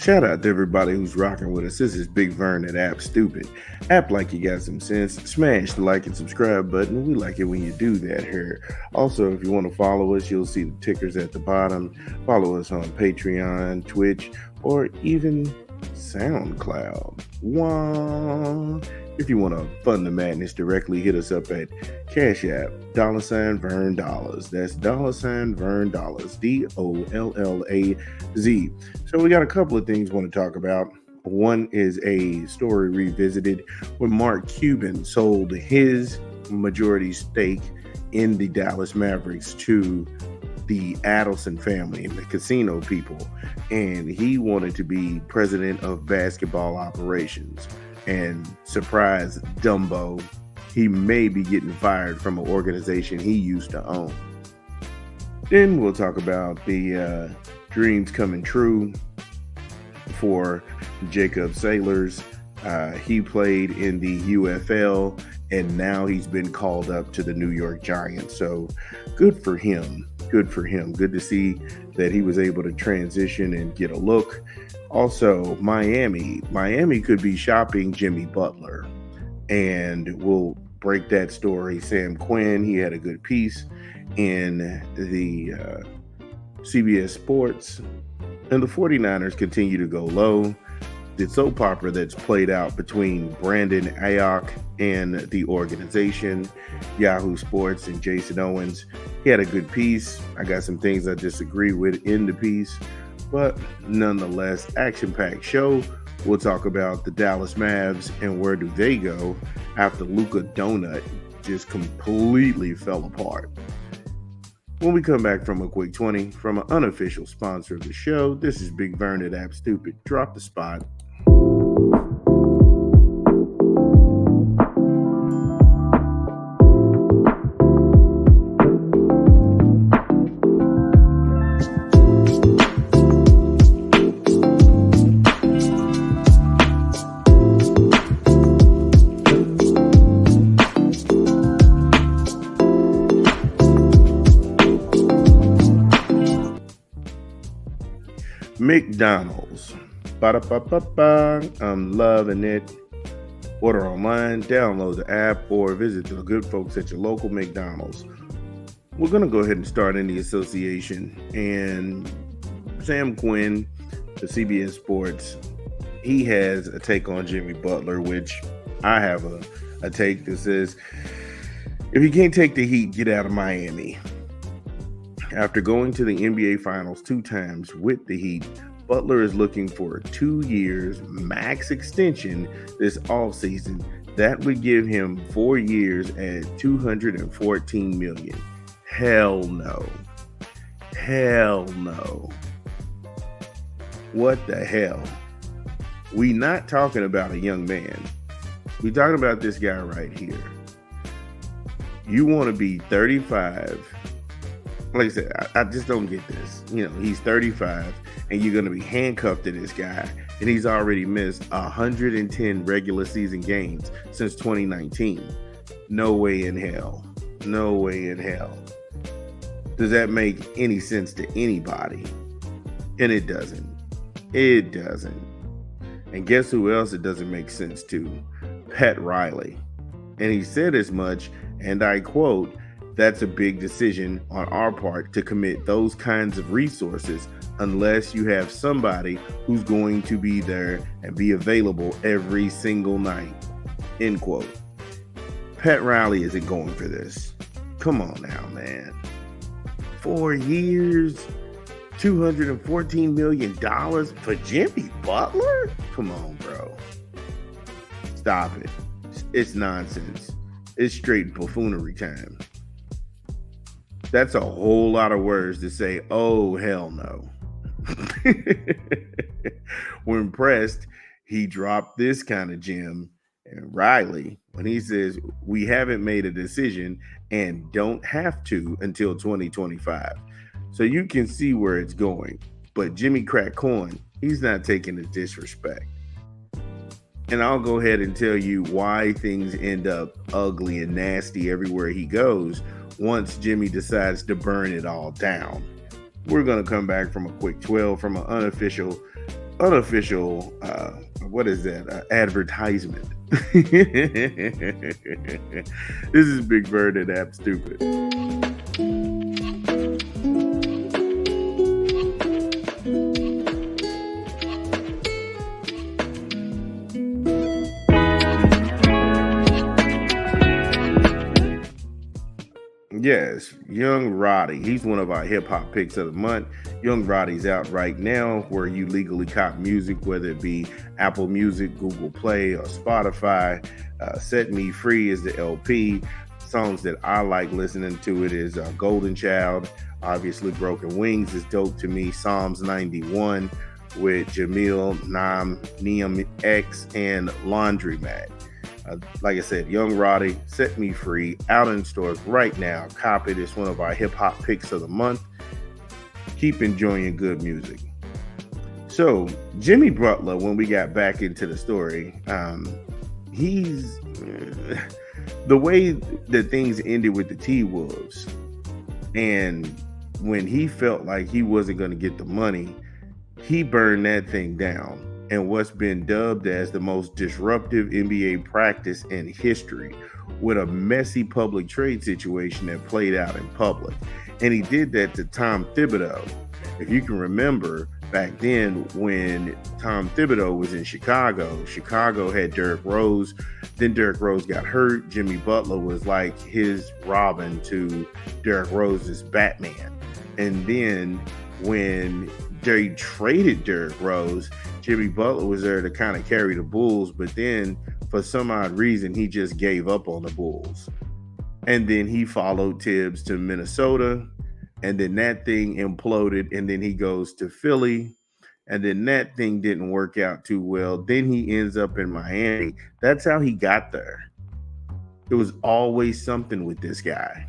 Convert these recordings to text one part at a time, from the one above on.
Shout out to everybody who's rocking with us. This is Big Vern at App Stupid. App like you got some sense. Smash the like and subscribe button. We like it when you do that here. Also, if you want to follow us, you'll see the tickers at the bottom. Follow us on Patreon, Twitch, or even SoundCloud. Wow. If you want to fund the madness directly, hit us up at Cash App, $Vern Dollars. That's $Vern Dollars, DOLLAZ. So we got a couple of things we want to talk about. One is a story revisited when Mark Cuban sold his majority stake in the Dallas Mavericks to the Adelson family and the casino people, and he wanted to be president of basketball operations. And surprise, Dumbo, he may be getting fired from an organization he used to own. Then we'll talk about the dreams coming true for Jacob Sailors. He played in the UFL, and now he's been called up to the New York Giants. So good for him. Good for him. Good to see that he was able to transition and get a look. Also, Miami could be shopping Jimmy Butler, and we'll break that story. Sam Quinn, he had a good piece in the CBS Sports, and the 49ers continue to go low. The soap opera that's played out between Brandon Ayuk and the organization, Yahoo Sports, and Jason Owens. He had a good piece. I got some things I disagree with in the piece, but nonetheless, action-packed show. We'll talk about the Dallas Mavs and where do they go after Luka Donut just completely fell apart. When we come back from a quick 20 from an unofficial sponsor of the show, this is Big Vern at App Stupid. Drop the spot. McDonald's. Ba-da-ba-ba-ba. I'm loving it. Order online, download the app, or visit the good folks at your local McDonald's. We're going to go ahead and start in the association. And Sam Quinn, the CBS Sports, he has a take on Jimmy Butler, which I have a take that says, if you can't take the heat, get out of Miami. After going to the NBA Finals 2 times with the Heat, Butler is looking for a 2 years max extension this offseason. That would give him 4 years at $214 million. Hell no. Hell no. What the hell? We not talking about a young man. We talking about this guy right here. You want to be 35. Like I said, I just don't get this. You know, he's 35, and you're going to be handcuffed to this guy, and he's already missed 110 regular season games since 2019. No way in hell. No way in hell. Does that make any sense to anybody? And it doesn't. It doesn't. And guess who else it doesn't make sense to? Pat Riley. And he said as much, and I quote, "That's a big decision on our part to commit those kinds of resources unless you have somebody who's going to be there and be available every single night." End quote. Pat Riley isn't going for this. Come on now, man. 4 years, $214 million for Jimmy Butler? Come on, bro. Stop it. It's nonsense. It's straight buffoonery time. That's a whole lot of words to say, oh, hell no. When pressed, he dropped this kind of gem. And Riley, when he says, we haven't made a decision and don't have to until 2025. So you can see where it's going. But Jimmy Crack Corn, he's not taking the disrespect. And I'll go ahead and tell you why things end up ugly and nasty everywhere he goes once Jimmy decides to burn it all down. We're going to come back from a quick 12 from an unofficial unofficial, what is that? Advertisement. This is Big Bird and App Stupid. Yes, Young Roddy. He's one of our hip hop picks of the month. Young Roddy's out right now where you legally cop music, whether it be Apple Music, Google Play, or Spotify. Set Me Free is the LP. Songs that I like listening to it is Golden Child. Obviously, Broken Wings is dope to me. Psalms 91 with Jamil, Nam, Neum X, and Laundromat. Like I said, Young Roddy, Set Me Free, out in stores right now. Cop it. It's one of our hip hop picks of the month. Keep enjoying good music. So, Jimmy Butler, when we got back into the story, he's the way that things ended with the T-Wolves, and when he felt like he wasn't going to get the money, he burned that thing down. And what's been dubbed as the most disruptive NBA practice in history, with a messy public trade situation that played out in public. And he did that to Tom Thibodeau. If you can remember back then when Tom Thibodeau was in Chicago, Chicago had Derrick Rose. Then Derrick Rose got hurt. Jimmy Butler was like his Robin to Derrick Rose's Batman. And then when they traded Derrick Rose, Jimmy Butler was there to kind of carry the Bulls, but then for some odd reason, he just gave up on the Bulls. And then he followed Tibbs to Minnesota, and then that thing imploded, and then he goes to Philly, and then that thing didn't work out too well. Then he ends up in Miami. That's how he got there. There was always something with this guy.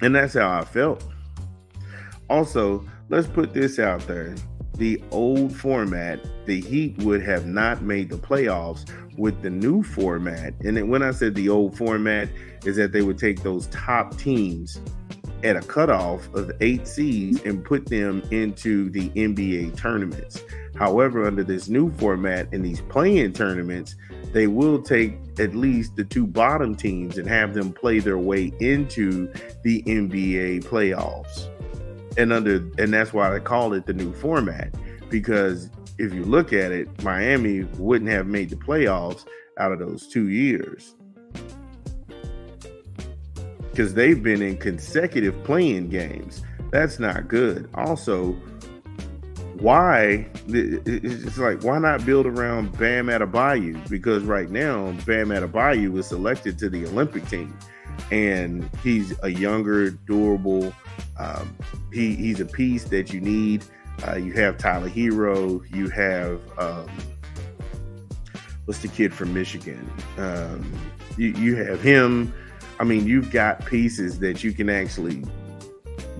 And that's how I felt. Also, let's put this out there. The old format, the Heat would have not made the playoffs with the new format. And then when I said the old format, is that they would take those top teams at a cutoff of 8 seeds and put them into the NBA tournaments. However, under this new format in these play-in tournaments, they will take at least the 2 bottom teams and have them play their way into the NBA playoffs. And that's why they call it the new format, because if you look at it, Miami wouldn't have made the playoffs out of those 2 years, because they've been in consecutive play-in games. That's not good. Also, it's like, why not build around Bam Adebayo? Because right now, Bam Adebayo was selected to the Olympic team, and he's a younger, durable. He's a piece that you need. You have Tyler Hero. You have what's the kid from Michigan? You have him. I mean, you've got pieces that you can actually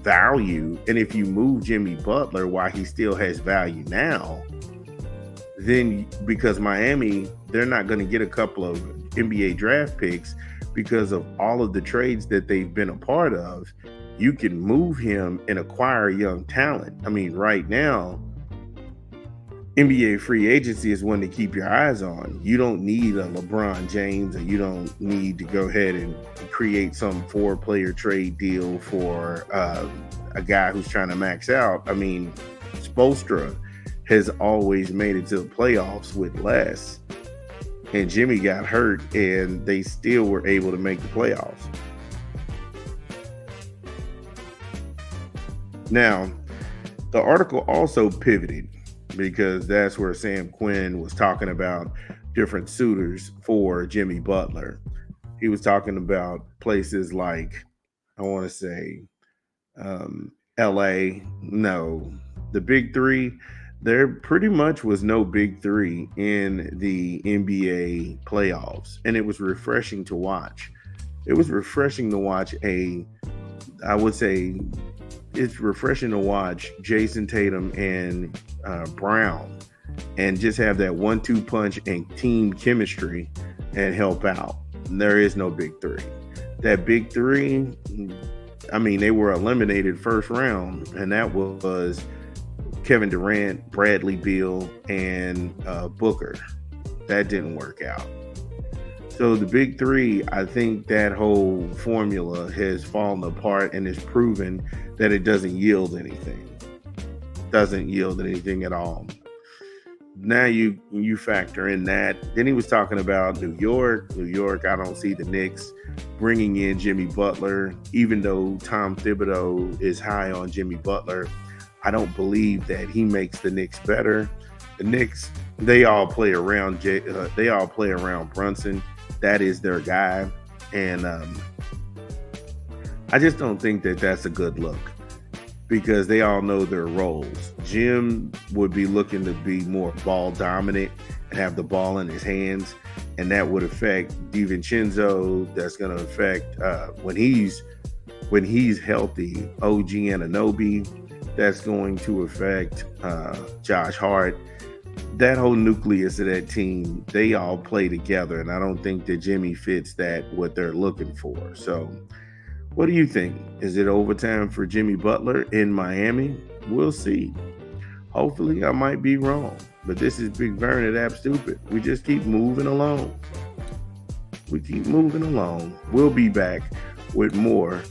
value. And if you move Jimmy Butler while he still has value now, then because Miami, they're not going to get a couple of NBA draft picks because of all of the trades that they've been a part of. You can move him and acquire young talent. I mean, right now, NBA free agency is one to keep your eyes on. You don't need a LeBron James, and you don't need to go ahead and create some 4-player trade deal for a guy who's trying to max out. I mean, Spoelstra has always made it to the playoffs with less, and Jimmy got hurt, and they still were able to make the playoffs. Now, the article also pivoted, because that's where Sam Quinn was talking about different suitors for Jimmy Butler. He was talking about places like, I want to say, LA. No, the big 3. There pretty much was no big 3 in the NBA playoffs, and it was refreshing to watch. It was refreshing to watch I would say it's refreshing to watch Jason Tatum and Brown and just have that 1-2 punch and team chemistry and help out. And there is no big 3. That big 3, I mean, they were eliminated first round, and that was Kevin Durant, Bradley Beal, and Booker. That didn't work out. So the big three, I think that whole formula has fallen apart and has proven that it doesn't yield anything. Doesn't yield anything at all. Now you factor in that. Then he was talking about New York. New York, I don't see the Knicks bringing in Jimmy Butler, even though Tom Thibodeau is high on Jimmy Butler. I don't believe that he makes the Knicks better. The Knicks, they all play around Brunson. That is their guy, and I just don't think that that's a good look because they all know their roles. Jim would be looking to be more ball dominant and have the ball in his hands, and that would affect DiVincenzo. That's going to affect when he's healthy, OG Anunoby. That's going to affect Josh Hart. That whole nucleus of that team, they all play together, and I don't think that Jimmy fits that what they're looking for. So what do you think? Is it overtime for Jimmy Butler in Miami? We'll see. Hopefully I might be wrong, but this is Big Vern at App Stupid. We just keep moving along. We'll be back with more